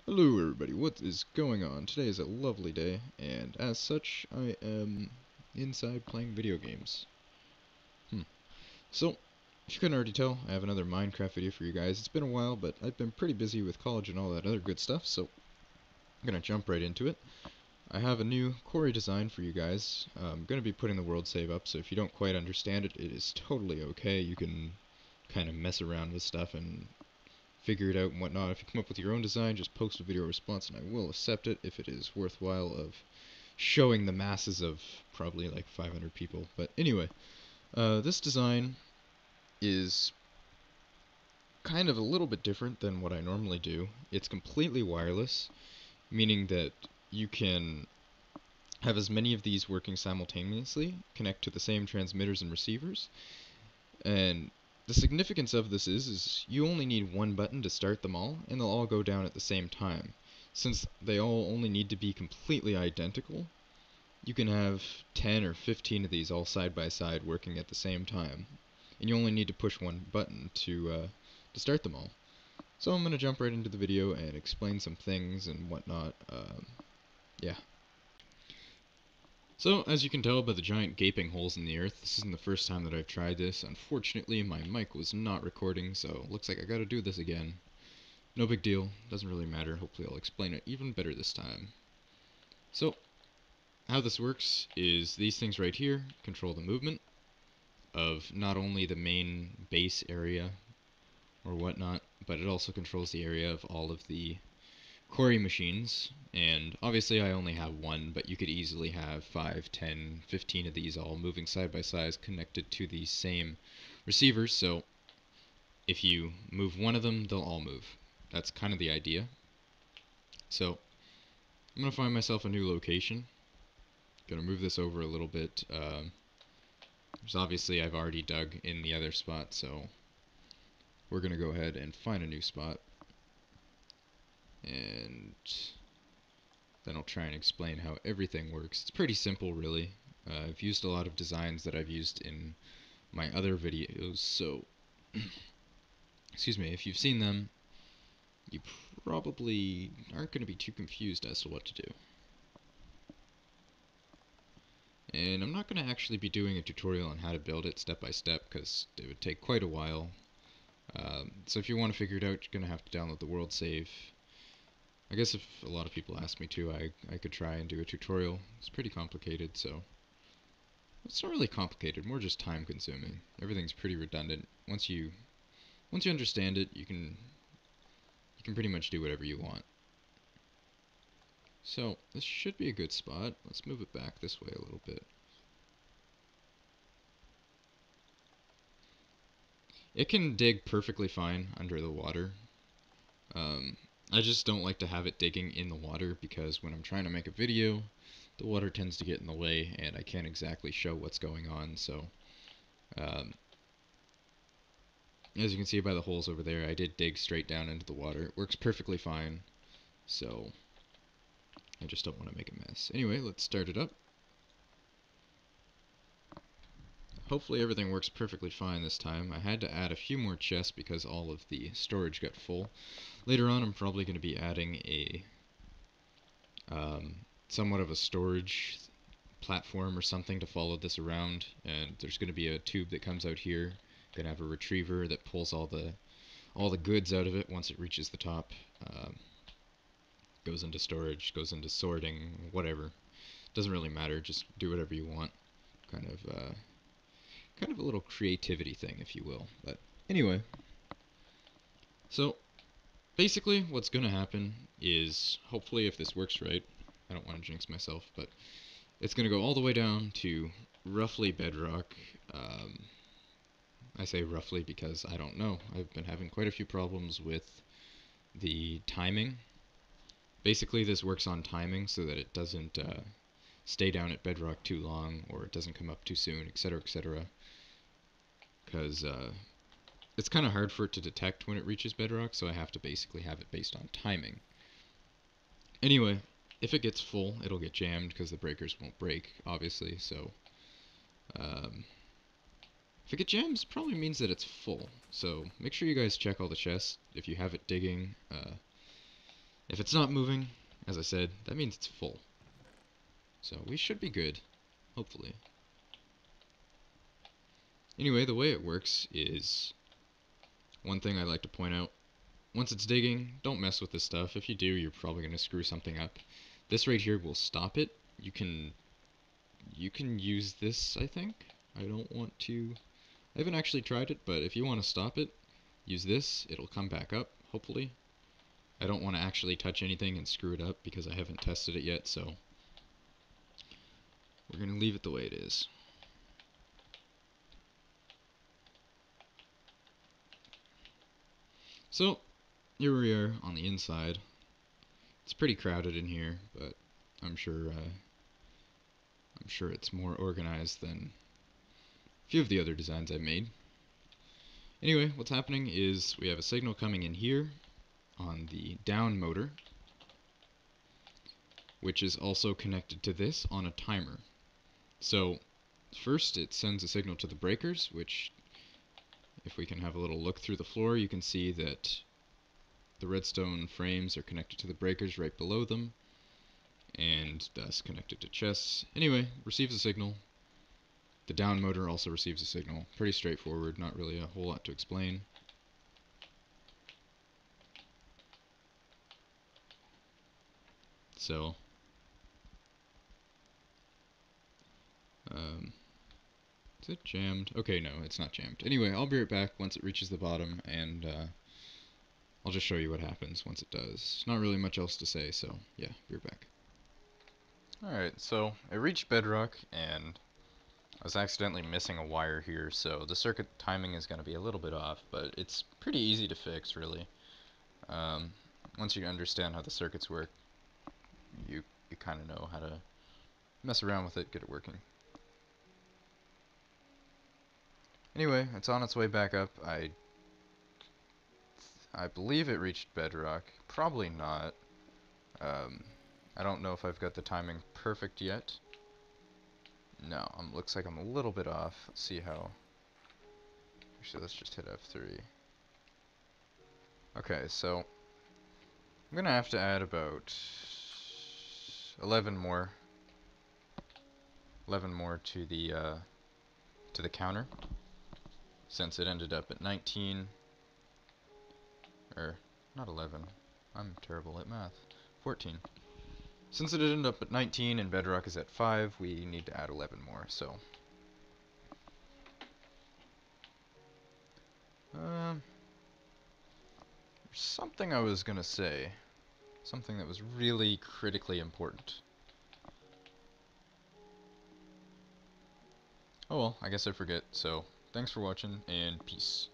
Hello everybody, what is going on? Today is a lovely day, and as such, I am inside playing video games. So, if you couldn't already tell, I have another Minecraft video for you guys. It's been a while, but I've been pretty busy with college and all that other good stuff, so I'm gonna jump right into it. I have a new quarry design for you guys. I'm gonna be putting the world save up, so if you don't quite understand it, it is totally okay. You can kind of mess around with stuff and figure it out and whatnot. If you come up with your own design, just post a video response and I will accept it if it is worthwhile of showing the masses of probably like 500 people. But anyway, this design is kind of a little bit different than what I normally do. It's completely wireless, meaning that you can have as many of these working simultaneously, connect to the same transmitters and receivers, and the significance of this is you only need one button to start them all, and they'll all go down at the same time. Since they all only need to be completely identical, you can have 10 or 15 of these all side by side working at the same time. And you only need to push one button to start them all. So I'm going to jump right into the video and explain some things and whatnot. Yeah. So, as you can tell by the giant gaping holes in the earth, this isn't the first time that I've tried this. Unfortunately, my mic was not recording, so looks like I gotta do this again. No big deal, doesn't really matter. Hopefully I'll explain it even better this time. So, how this works is these things right here control the movement of not only the main base area or whatnot, but it also controls the area of all of the quarry machines, and obviously I only have one, but you could easily have 5, 10, 15 of these all moving side by side connected to these same receivers, so if you move one of them, they'll all move. That's kind of the idea. So I'm going to find myself a new location. Going to move this over a little bit. Obviously I've already dug in the other spot, so we're going to go ahead and find a new spot. And then I'll try and explain how everything works. It's pretty simple, really. I've used a lot of designs that I've used in my other videos, so excuse me, if you've seen them, you probably aren't going to be too confused as to what to do. And I'm not going to actually be doing a tutorial on how to build it step by step, because it would take quite a while. So if you want to figure it out, you're going to have to download the world save. I guess if a lot of people ask me to, I could try and do a tutorial. It's pretty complicated, so it's not really complicated, more just time consuming. Everything's pretty redundant. Once you understand it, you can pretty much do whatever you want. So this should be a good spot. Let's move it back this way a little bit. It can dig perfectly fine under the water. I just don't like to have it digging in the water because when I'm trying to make a video, the water tends to get in the way and I can't exactly show what's going on. So as you can see by the holes over there, I did dig straight down into the water. It works perfectly fine, so I just don't want to make a mess. Anyway, let's start it up. Hopefully everything works perfectly fine this time. I had to add a few more chests because all of the storage got full. Later on I'm probably going to be adding a somewhat of a storage platform or something to follow this around, and there's going to be a tube that comes out here. Going to have a retriever that pulls all the goods out of it once it reaches the top. Goes into storage, goes into sorting, whatever. Doesn't really matter, just do whatever you want. Kind of a little creativity thing, if you will. But anyway, so basically what's going to happen is, hopefully if this works right, I don't want to jinx myself, but it's going to go all the way down to roughly bedrock. I say roughly because I don't know. I've been having quite a few problems with the timing. Basically this works on timing so that it doesn't stay down at bedrock too long, or it doesn't come up too soon, etc., etc. Because it's kind of hard for it to detect when it reaches bedrock, so I have to basically have it based on timing. Anyway, if it gets full, it'll get jammed because the breakers won't break, obviously, so if it gets jammed, it probably means that it's full. So make sure you guys check all the chests if you have it digging. If it's not moving, as I said, that means it's full. So we should be good, hopefully. Anyway, the way it works is, one thing I like to point out, once it's digging, don't mess with this stuff. If you do, you're probably going to screw something up. This right here will stop it. You can use this, I think. I don't want to... I haven't actually tried it, but if you want to stop it, use this. It'll come back up, hopefully. I don't want to actually touch anything and screw it up because I haven't tested it yet, so we're going to leave it the way it is. So, here we are on the inside. It's pretty crowded in here, but I'm sure it's more organized than a few of the other designs I've made. Anyway, what's happening is we have a signal coming in here on the down motor, which is also connected to this on a timer. So first it sends a signal to the breakers, which, if we can have a little look through the floor, you can see that the redstone frames are connected to the breakers right below them, and thus connected to chests. Anyway, receives a signal. The down motor also receives a signal. Pretty straightforward, not really a whole lot to explain. So, is it jammed? Okay, no, it's not jammed. Anyway, I'll be right back once it reaches the bottom, and I'll just show you what happens once it does. Not really much else to say, so yeah, be right back. Alright, so it reached bedrock, and I was accidentally missing a wire here, so the circuit timing is going to be a little bit off, but it's pretty easy to fix, really. Once you understand how the circuits work, you kind of know how to mess around with it, get it working. Anyway, it's on its way back up. I believe it reached bedrock. Probably not. I don't know if I've got the timing perfect yet. No, looks like I'm a little bit off. Let's see how... Actually, let's just hit F3. Okay, so I'm gonna have to add about 11 more to the counter, since it ended up at 19, or not 11. I'm terrible at math. 14. Since it ended up at 19 and bedrock is at 5, we need to add 11 more. So there's something I was gonna say, something that was really critically important. Oh well, I guess I forget. So thanks for watching, and peace.